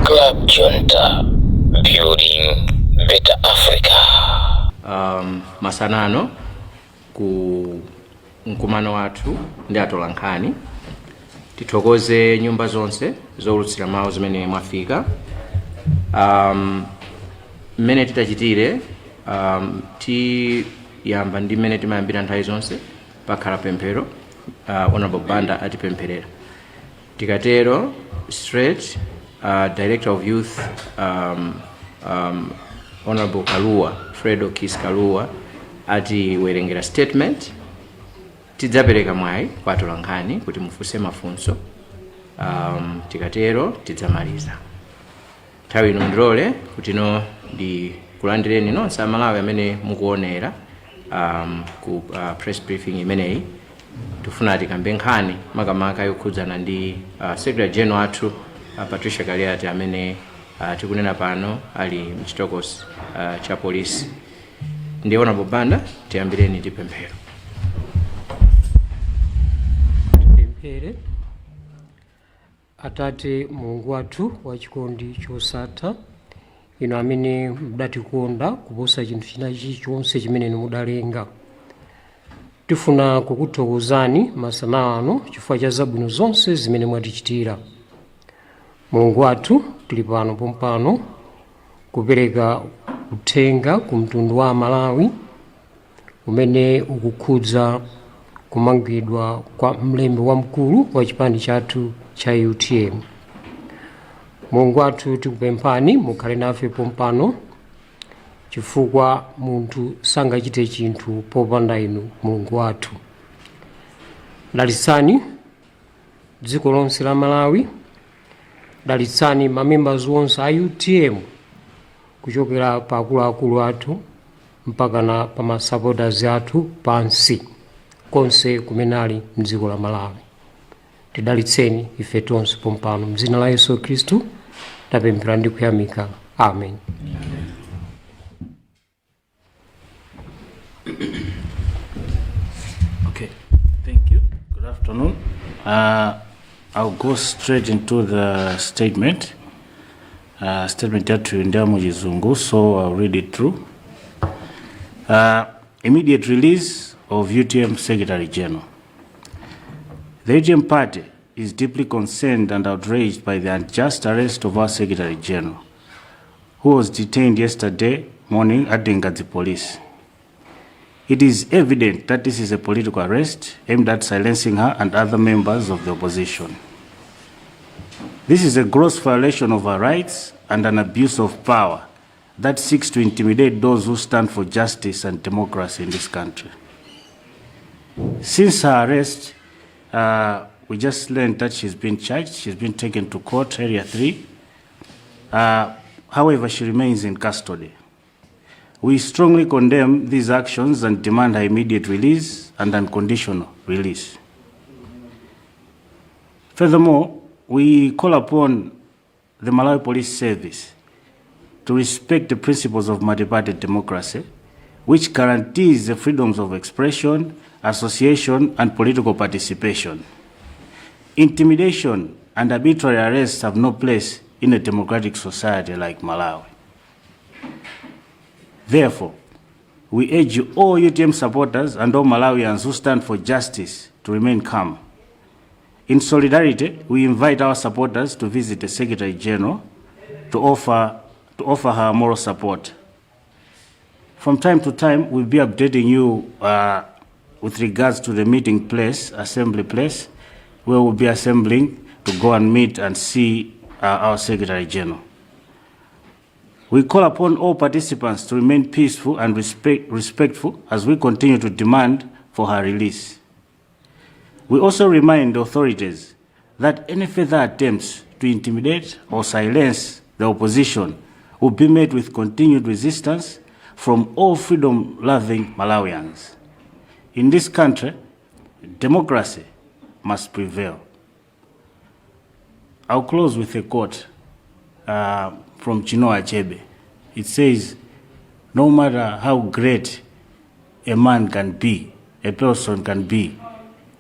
Club Junta, building better Africa. Masanano ku mkumano watu ndi atolankhani tithokoze nyumba zonse zowulutsira mawu zimene mwafika. Mmene titachitire tiyamba ndi mmene timayambira nthawi zonse pakhala pemphero. Honorable Banda atipempherera tikatero straight. Director of Youth Honorable Kalua Fredo Kis Kalua atiwerengera statement tidzapereka mwayi kwa atolankhani kuti mufunse mafunso. Tikatero tidzamaliza. Nthawi ino ndilole kuti no ndi kulandireni nonse amalawi amene mukuonera ku press briefing imeneyi. Tufuna tikambe nkhani makamaka yokhudzana ndi Secretary General athu Patricia Kaliati amene tikunena pano ali mchitokosi cha polisi. Ndiona Bobanda tiyambireni tipemphero. Tipemphere. Atate Mulungu wathu wachikondi chosatha, ino amene mudatikonda kuposa chinthu china chilichonse chimene mudalenga. Tifuna kukuthokozani masana ano chifukwa cha zabwino zonse zimene mwatichitira. Mulungu wathu tili pano pompano kupereka uthenga ku mtundu wa Malawi umene ukukhudza kumangidwa kwa mlembi wamkulu wa chipani chathu cha UTM. Mulungu wathu tikupemphani mukhale nafe pompano chifukwa munthu sangachite chinthu popanda inu Mulungu wathu. Dalitsani dziko lonse la Malawi, dalitsani mamembers onse a UTM kuchokera pa akuluakulu athu mpaka na pa masupporters athu pansi konse kumene ali mdziko la Malawi. Tidalitseni ife tonse pompano m'dzina la Yesu Khristu tapemphera ndi kuyamika. Amen. Okay, thank you. Good afternoon. I'll go straight into the statement. Statement that we Ndamujizungu, so I'll read it through. Immediate release of UTM Secretary General. The UTM party is deeply concerned and outraged by the unjust arrest of our Secretary General, who was detained yesterday morning at the Ngazi police. It is evident that this is a political arrest aimed at silencing her and other members of the opposition. This is a gross violation of her rights and an abuse of power that seeks to intimidate those who stand for justice and democracy in this country. Since her arrest, we just learned that she's been charged. She's been taken to court, Area 3. However, she remains in custody. We strongly condemn these actions and demand her immediate release and unconditional release. Furthermore, we call upon the Malawi Police Service to respect the principles of multi-party democracy, which guarantees the freedoms of expression, association, and political participation. Intimidation and arbitrary arrests have no place in a democratic society like Malawi. Therefore, we urge all UTM supporters and all Malawians who stand for justice to remain calm. In solidarity, we invite our supporters to visit the Secretary General to offer her moral support. From time to time, we'll be updating you with regards to the meeting place, assembly place, where we'll be assembling to go and meet and see our Secretary General. We call upon all participants to remain peaceful and respectful as we continue to demand for her release. We also remind the authorities that any further attempts to intimidate or silence the opposition will be met with continued resistance from all freedom-loving Malawians. In this country, democracy must prevail. I'll close with a quote from Chinua Achebe. It says, no matter how great a man can be, a person can be,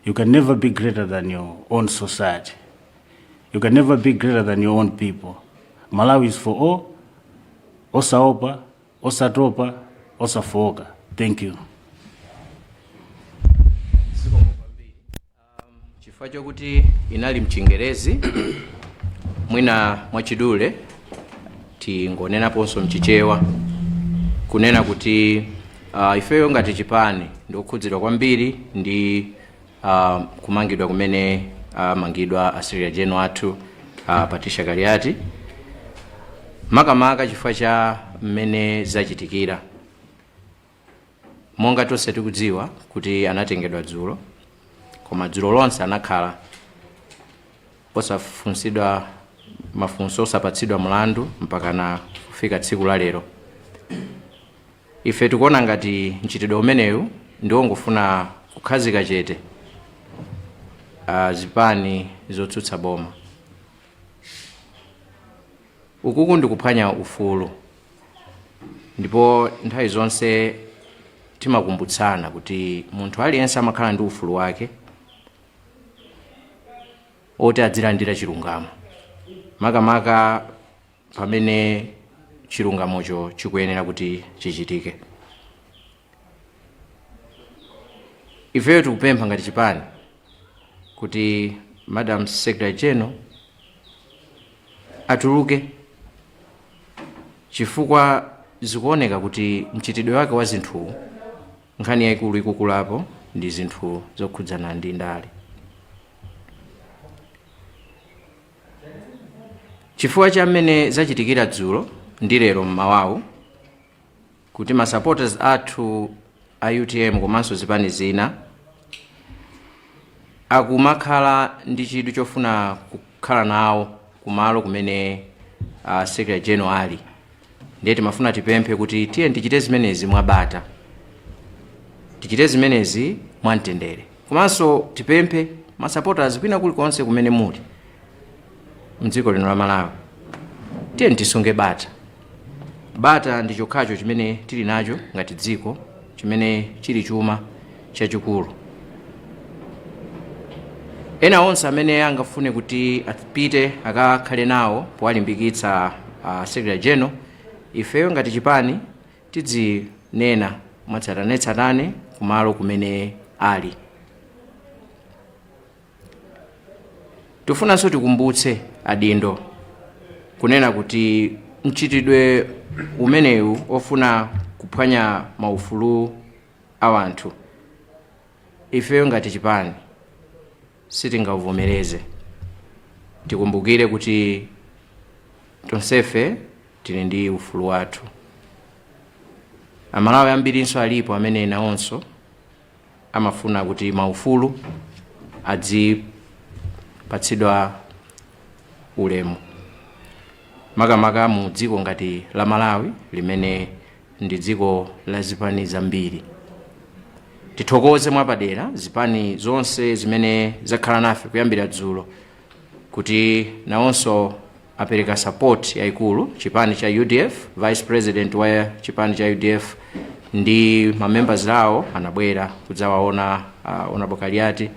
you can never be greater than your own society. You can never be greater than your own people. Malawi is for all. Osaopa, osatopa, osafoka. Thank you. Chifukwa chokuti inali mchingerezi mwina mwachidule tingonenaponso mchichewa kunena kuti ifeyo ngati Achipani ndikukhudzidwa kwambiri ndi kumangidwa kumene mangidwa asilikali general athu Patricia Kaliati, makamaka chifukwa cha mmene zachitikira. Monga tonse tikudziwa kuti anatengedwa dzulo, koma dzulo lonse anakhala osafunsidwa mafunso, osapatsidwa mlandu mpaka na kufika tsiku la lero. Ife tikuona ngati mchitidwe umenewu ndiwo ngofuna kukhazika chete zipani zotsutsa boma. Ukuku ndikuphwanya ufulu, ndipo nthawi zonse timakumbutsana kuti munthu aliyense amakhala ndi ufulu wake oti adzilandira chilungamo, makamaka pamene chilungamocho chikuyenera kuti chichitike. Ifeyo tikupempha ngati Achipani kuti Madam Secretary General atuluke, chifukwa zikuoneka kuti mchitidwe wake wa zinthu nkhani yaikulu ikukulapo ndi zinthu zokhudzana ndi ndale. Chifukwa cha mmene zachitikira dzulo ndi lero mmawawu, kuti ma supporters athu a UTM komanso zipani zina akumakhala ndi chidwi chofuna kukhala nawo kumalo kumene Secretary General ali. Ndiye timafuna tipemphe kuti tiye tichite zimenezi mwabata, tichite zimenezi mwamtendere, komanso tipemphe ma supporters kwina kulikonse kumene muli mdziko lino la Malawi, tiye tisunge bata. Bata ndi chokhacho chimene tili nacho ngati dziko, chimene chili chuma chachikulu. Ena onse amene angafune kuti apite akakhale nawo powalimbikitsa Secretary General, ifeyo ngati Achipani tidzinena mwatsatanetsatane kumalo kumene ali. Tifunanso tikumbutse adindo kunena kuti mchitidwe umenewu ofuna kuphwanya maufulu a wanthu, ifeyo ngati Achipani sitingauvomereze. Tikumbukire kuti tonsefe tili ndi ufulu wathu. Amalawi ambirinso alipo amene nawonso amafuna kuti maufulu adzipatsidwa ulemu, makamaka mu dziko ngati la Malawi limene ndi dziko la zipani zambiri. Tithokoze mwapadera zipani zonse zimene zakhala nafe kuyambira dzulo kuti nawonso apereka support yaikulu. Chipani cha UDF, Vice President wa chipani cha UDF ndi mamembers awo anabwera kudzawaona Honorable Kaliati.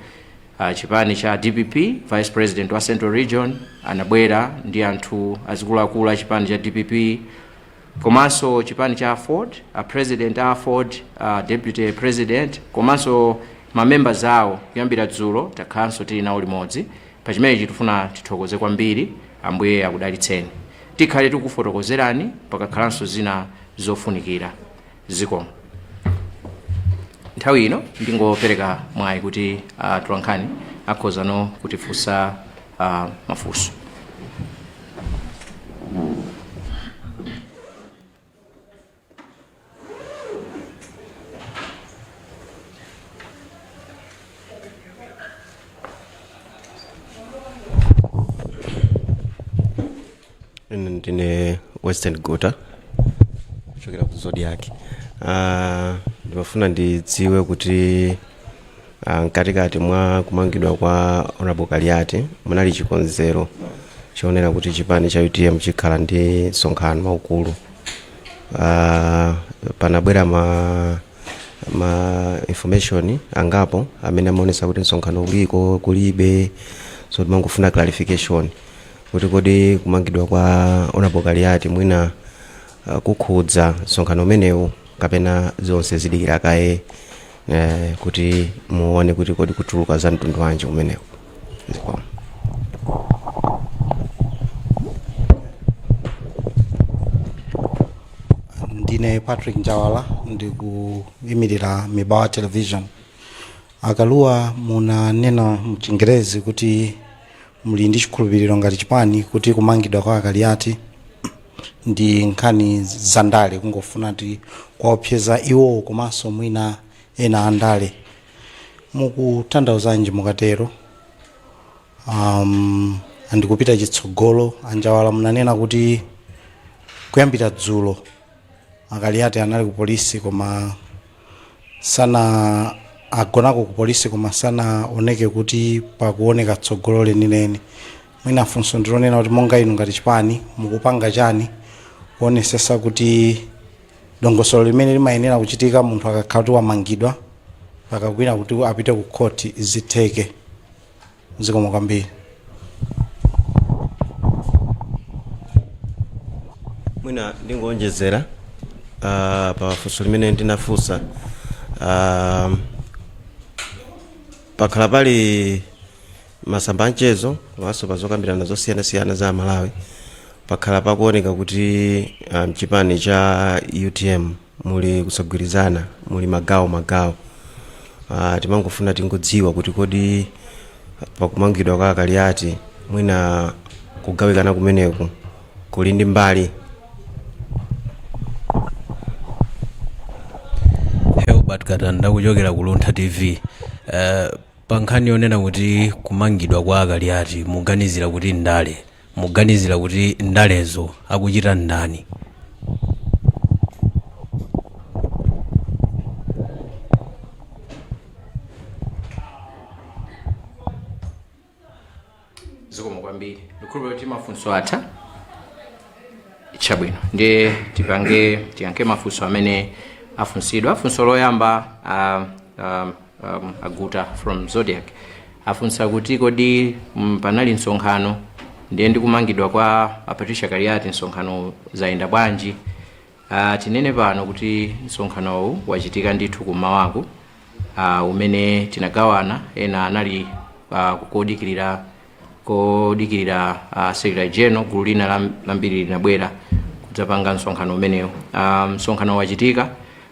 Chipani cha DPP, Vice President wa Central Region anabwera ndi anthu azikuluakulu a chipani cha DPP, komanso chipani cha Ford, President a Ford, Deputy President, komanso mamembers awo kuyambira dzulo takhalanso tili nawo limodzi. Pa chimenechi tifuna tithokoze kwambiri, Ambuye akudalitseni. Tikhale tikufotokozerani pakakhalanso zina zofunikira zikomo. Nthawi ino ndingopereka mwayi kuti tulankhani akhozano kutifunsa mafunso. Ndine Western Gota kuchokera ku Zodiac. Ndimafuna ndidziwe kuti mkatikati mwa kumangidwa kwa Honorable Kaliati munali chikonzero chionera kuti chipani cha UTM chikhala ndi msonkhano waukulu. Panabwera ma information angapo amene amaonesa kuti msonkhano uliko kulibe, so timangofuna clarification kuti kodi kumangidwa kwa Honorable Kaliati mwina kukhudza msonkhano umenewu kapena zonse zidikira kaye kuti muone kuti kodi kutuluka za mtundu wanji umenewu. Ndine Patrick Njawala ndikuyimirira Mibawa Television. Akaluwa munanena mchingerezi kuti muli ndi chikhulupiriro ngati Achipani kuti kumangidwa kwa Kaliati ndi nkhani za ndale, kungofuna kuti kwaopseza iwo komanso mwina ena andale. Mukutanthauzanji mukatero? Andikupita chitsogolo. Anjawala munanena kuti kuyambira dzulo Kaliati anali ku polisi koma sana agonako ku polisi koma sana oneke kuti pakuoneka tsogolo lenileni. Mwina funso ndilonena kuti monga inu ngati Achipani mukupanga chani kuonesesa kuti dongosolo limene limayenera kuchitika munthu akakhala kuti wamangidwa pakakwina kuti apite ku court zitheke. Zikomo kwambiri. Mwina ndingonjezera pa funso limene ndinafunsa pakhala pali masamba anchezo komanso pazokambirana zosiyana-siyana za Malawi pakhala pakuoneka kuti mchipani cha UTM muli kusagwirizana, muli magawo timangofuna tingodziwa kuti kodi pakumangidwa kwa Kaliati mwina kugawikana kumeneku kuli ndi mbali. Katanda kuchokera ku Luntha TV. Pankhani yonena kuti kumangidwa kwa Kaliati muganizira kuti ndale, muganizira kuti ndalezo akuchita ndani? Zikomo kwambiri. Ndikhulupirira kuti mafunso atha chabwino ndiye tiyankhe mafunso amene afunsidwa. Funso loyamba Aguta from Zodiac afunsa kuti kodi panali msonkhano ndiye ndikumangidwa kwa Patricia Kaliati, msonkhano zayenda bwanji? Tinene pano kuti msonkhanowu wachitika ndithu kumawaku umene tinagawana, ena anali kodikirira Secretary General, gulu lina lambiri linabwera kudzapanga msonkhano umenewu. Msonkhano wachitika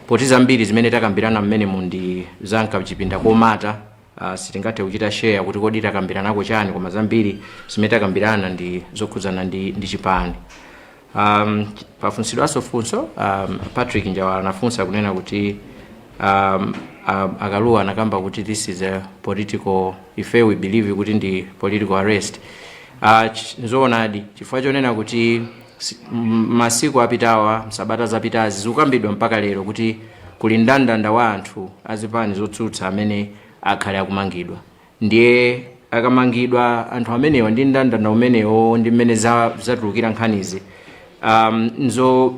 poti zambiri zimene takambirana mmene mundi zanka chipinda komata sitingathe kuchita share kuti kodi takambiranako chani, koma zambiri zimene takambirana ndi zokhudzana ndi Achipani. Pafunsidwanso funso Patrick Njawala anafunsa kunena kuti Akaluwa anakamba kuti this is a political, if we believe kuti ndi political arrest. Nzoonadi chifukwa chonena kuti masiku apitawa, msabata zapitazi zikukambidwa mpaka lero kuti kuli ndandanda wa anthu azipani zotsutsa amene akhale akumangidwa. Ndiye akamangidwa anthu amenewa ndi ndandanda umenewo ndi mmene zatulukira nkhanizi,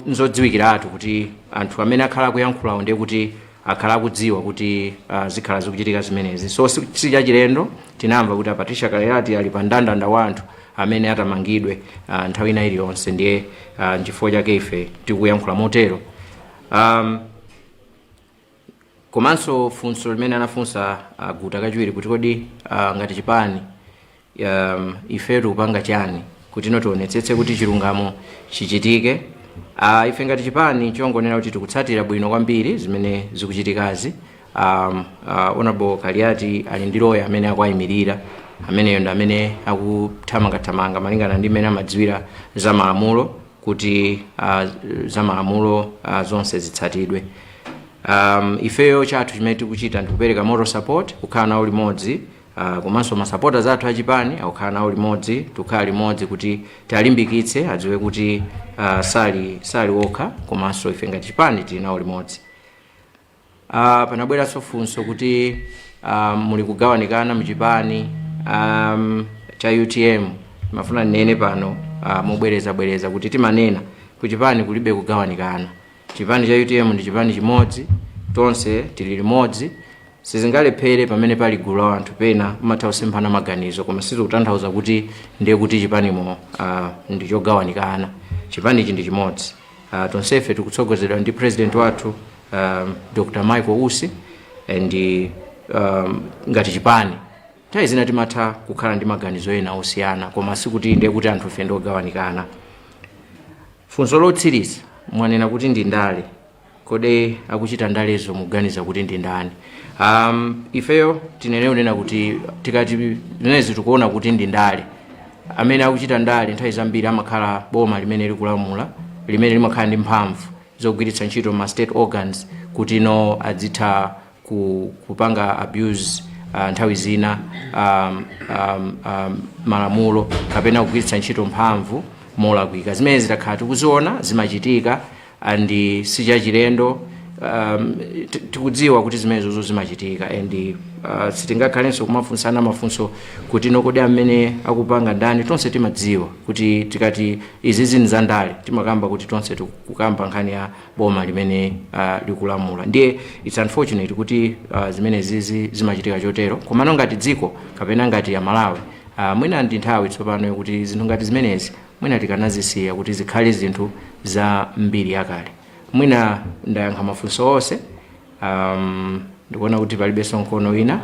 nzodziwikiratu kuti anthu amene akhala akuyankhulawo ndiye kuti akhala akudziwa kuti zikhala zikuchitika zimenezi. So sichachilendo tinamva kuti Patricia Kaliati ali pa ndandanda wa anthu amene atamangidwe nthawi ina iliyonse. Ndiye nchifukwa chake ife tikuyankhula motero. Komanso funso limene anafunsa Aguta kachiwiri kuti kodi ngati Achipani ife tikupanga chani kuti tionetsetse kuti chilungamo chichitike. Ife ngati Achipani chongonera kuti tikutsatira bwino kwambiri zimene zikuchitikazi. Honorable Kaliati ali ndi lawyer amene akuyimirira, ameneyo ndi amene akuthamangathamanga malingana ndi mmene amadziwira za malamulo kuti za malamulo zonse zitsatidwe. Ifeyo chathu chimene tikuchita ndikupereka moral support, kukhala nawo limodzi, komanso masupporters athu Achipani akukhala nawo limodzi, tukhala limodzi kuti talimbikitse adziwe kuti sali wokha, komanso ife ngati Achipani tili nawo limodzi. Panabweranso funso kuti muli kugawanikana muchipani cha UTM. Mafuna nene pano mubwereza kuti timanena kuchipani kulibe kugawanikana. Chipani cha UTM ndi chipani chimodzi, tonse tili limodzi. sizingalephere pamene pali gulu la anthu pena umatha kusemphana maganizo koma sizikutanthauza kuti ndiye kuti chipanimo ndi chogawanikana. Chipanichi ndi chimodzi. Tonsefe tikutsogozedwa ndi president wathu Dr. Michael Usi ndi ngati chipani nthawi zina timatha kukhala ndi maganizo ena osiyana koma sikuti ndiye kuti anthu ife ndiogawanikana. Funso lotsiriza mwanena kuti ndi ndale, kodi akuchita ndalezo muganiza kuti ndi ndani? Ifeyo tinenena kuti tikati zinezi tikuona kuti ndi ndale, amene akuchita ndale nthawi zambiri amakhala boma limene likulamula, limene limakhala ndi mphamvu zogwiritsa ntchito ma state organs kuti no adzitha kupanga abuse nthawi zina malamulo kapena kugwiritsa ntchito mphamvu molakwika. Zimene zitakhala tikuziona zimachitika andi sichachilendo. Tikudziwa kuti zimenezo zimachitika and sitingakhalenso kumafunsana mafunso kuti nokodi amene akupanga ndani. Tonse timadziwa kuti tikati izi zinthu za ndale timakamba kuti tonse tikukamba nkhani ya boma limene likulamula. Ndiye it's unfortunate kuti zimene zizi zimachitika chotero komano ngati dziko kapena ngati ya Malawi mwina ndi nthawi tsopano kuti zinthu ngati zimenezi mwina tikanazisiya kuti zikhale zinthu za mbiri yakale. Mwina ndayankha mafunso onse. Ndikuona kuti palibe sonkono wina.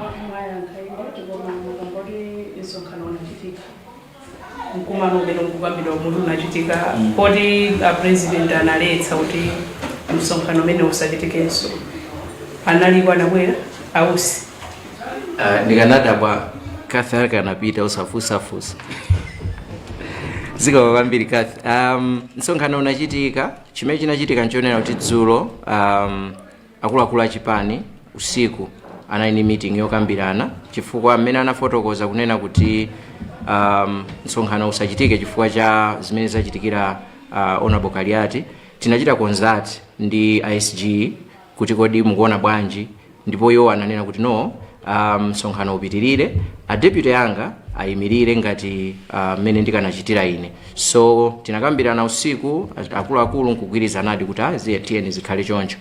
Mkumano beno mkukambira omuntu unachitika poti president analetsa kuti msonkhano mene usachitikenso analikwa nabwera ausi ndikanadabwa kathi kanapita usafusafusa ziko kwambiri kathi. Msonkhano unachitika, chimene chinachitika nchonena kuti dzulo akuluakulu achipani usiku anali meeting yokambirana chifukwa amene anafotokoza kunena kuti msonkhano usachitike chifukwa cha zimene zachitikira Honorable Kaliati. Tinachita consult ndi ISG kuti kodi mukuona bwanji, ndipo iwo ananena kuti no, msonkhano upitirire, a deputy yanga ayimirire ngati mene ndikanachitira ine. So tinakambirana usiku akuluakulu nkugwirizanadi kuti tiyeni zikhale choncho.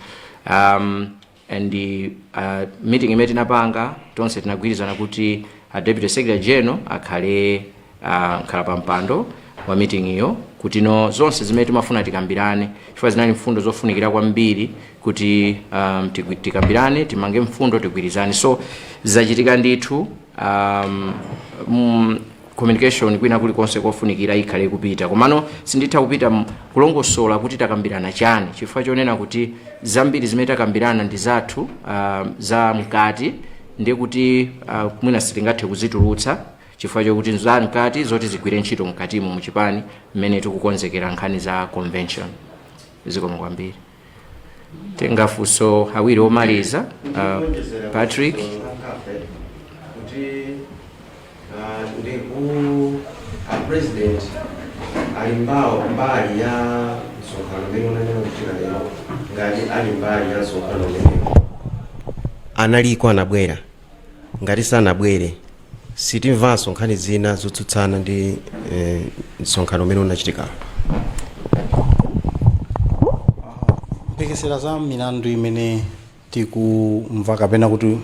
And meeting imene tinapanga tonse tinagwirizana kuti deputy secretary general akhale khala pampando wa meeting iyo kuti no zonse zimene timafuna tikambirane chifukwa zinali mfundo zofunikira kwambiri kuti tikambirane, timange mfundo, tigwirizane. So zachitika ndithu. Communication kwina kulikonse kofunikira ikhale kupita komano sinditha kupita kulongosola kuti takambirana chani chifukwa chonena kuti zambiri zimene takambirana ndi zathu za mkati, ndiye kuti mwina sitingathe kuzitulutsa chifukwa chokuti za mkati zoti zigwire ntchito mkatimo muchipani mmene tikukonzekera nkhani za convention. Zikomo kwambiri. Tenga funso awiri omaliza. Patrick ndiku president alimbao mbali ya msonkhano mene unanena kuchita lero ngati ali mbali ya msonkhano mene analiko anabwera ngati sanabwere sitimvanso nkhani zina zotsutsana ndi msonkhano mene unachitika. Mpekesera za milandu imene tikumva kapena kuti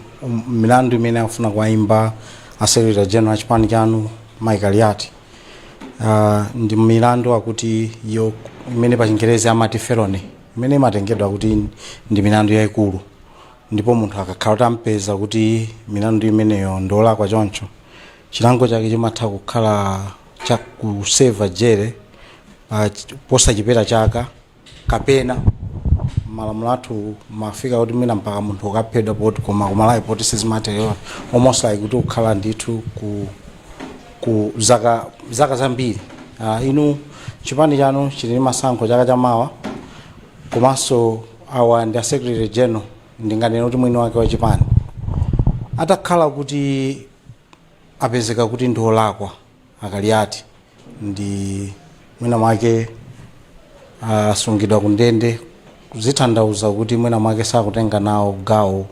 milandu imene afuna kuimba a Secretary General Achipani chanu Kaliati ndi milandu akuti yo imene pa Chingerezi amati felony imene imatengedwa kuti ndi milandu yaikulu, ndipo munthu akakhala tampeza kuti milandu imeneyo ndolakwa choncho chilango chake chimatha kukhala cha kuseva jere posachepera chaka kapena malamulo athu mafika kuti mwina mpaka munthu ukaphedwa poti koma kumalawi poti sizimaterial almost like kuti ukhala ndithu ku zaka zambiri. Inu chipani chanu chili masankho chaka chamawa komanso awa ndi a Secretary General ndinganena kuti mwini wake wa chipani atakhala kuti apezeka kuti ndi olakwa Kaliati ndi mwina mwake asungidwa kundende kuzithandauza kuti mwina mwake sakutenga nawo gawo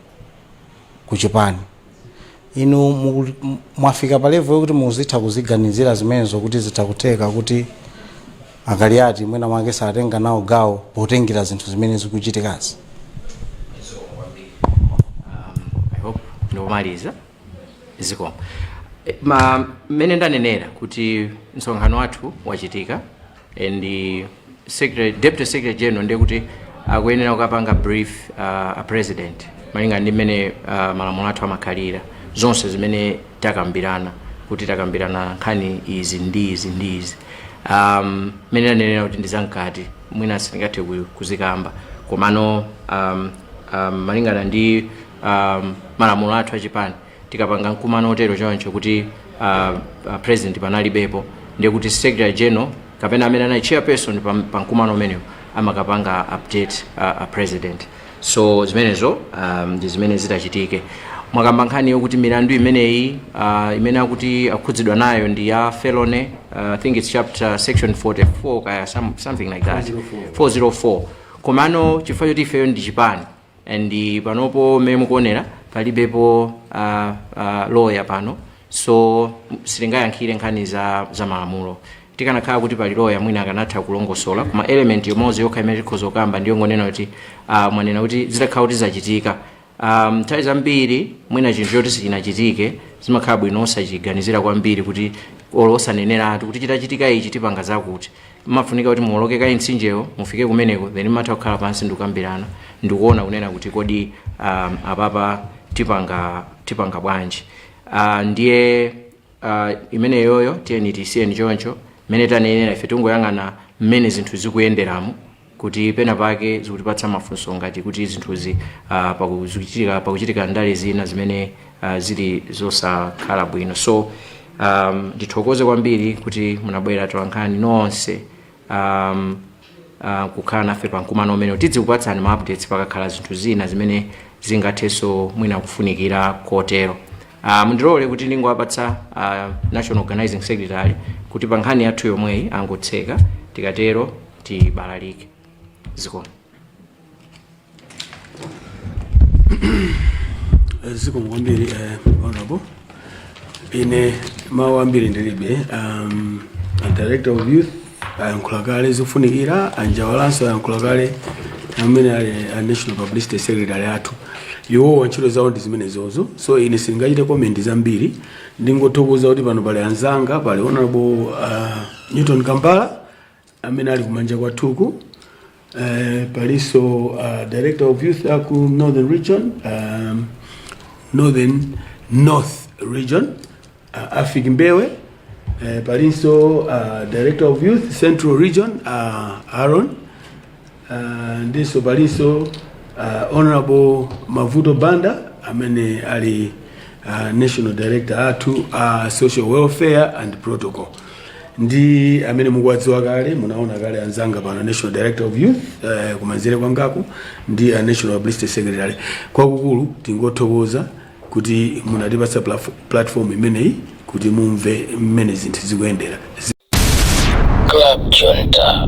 kuchipani. Inu mwafika pa level yokuti muzitha kuziganizira zimenezo kuti zitakuteka kuti Kaliati mwina mwake satenga nawo gawo potengera zinthu zimene zikuchitikazi. I hope ndiomaliza ziko mene ndanenera kuti msonkhano wathu wachitika and deputy secretary general ndiye kuti akuyenera kukapanga brief a president malinga ndi mmene malamulo athu amakhalira zonse zimene takambirana kuti takambirana nkhani izi ndi izi ndi izi mene ndanenera kuti ndizamkati mwina sindingathe kuzikamba komano malingana ndi malamulo athu achipani tikapanga mkumano otero choncho kuti president panalibepo ndiye kuti secretary general kapena amene anali chairperson pa mkumano umenewo amakapanga update a president. So zimenezo ndi zimene zitachitike mwakamba nkhani yokuti milandu imeneyi imene akuti akhudzidwa nayo ndi ya felony, I think it's chapter section 44 kaya something like that 404 komano chifukwa choti ifeyo ndi chipani and panopo mmene mukuonera palibepo lawyer pano, so sitingayankhire nkhani za malamulo. Tikanakhala kuti pali lawyer mwina akanatha kulongosola kuma element yomodzi yokha imene tikhoza kukamba ndiyo ngonena kuti mwanena kuti zitakhala kuti zachitika nthawi zambiri mwina chinthu choti sichinachitike zimakhala bwino osachiganizira kwambiri kuti osaneneratu kuti chitachitika ichi tipanga zakuti. Mafunika kuti muolokeka mtsinjewo mufike kumeneko then matha kukhala pansi ndikukambirana ndikuona kunena kuti kodi apapa tipanga bwanji. Ndiye imene yoyo tiyeni tisiyeni choncho mmene tanenera ife tungoyang'ana mmene zinthu zikuyenderamo kuti pena pake zikutipatsa mafunso ngati kuti zinthuzi pakuchitika ndale zina zimene zili zosakhala bwino. So ndithokoze kwambiri kuti munabwera tolankhani nonse kukhala nafe pa mkumano umene tidzikupatsani ma updates pakakhala zinthu zina zimene zingathenso mwina kufunikira kotero. Mundilole kuti ndingowapatsa national organizing secretary kuti pa nkhani yathu yomweyi angotseka tikatero tibalalike. Ziko kwambiri honorable ine mawu ambiri ndilibe. Director of youth ayankhulakale zofunikira, anjawalanso ayankhulakale amene ali national publicity secretary athu iwo ntchito zawo ndi zimene zozo. So ine singachite comment zambiri, ndingothokoza kuti pano pali anzanga, pali honorable Newton Kampala amene ali kumanja kwathuku, palinso director of youth aku northern region, north region Afik Mbewe, palinso director of youth central region Aaron, ndiso palinso honorable Mavuto Banda amene ali national director athu social welfare and protocol. Ndi amene mukuwadziwa kale, munaona kale anzanga pano national director of youth kumanzere kwangaku ndi national publicity secretary. Kwakukulu tingothokoza kuti munatipatsa platform imeneyi kuti mumve mmene zinthu zikuyendera. Club Junta,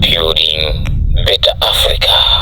building better Africa.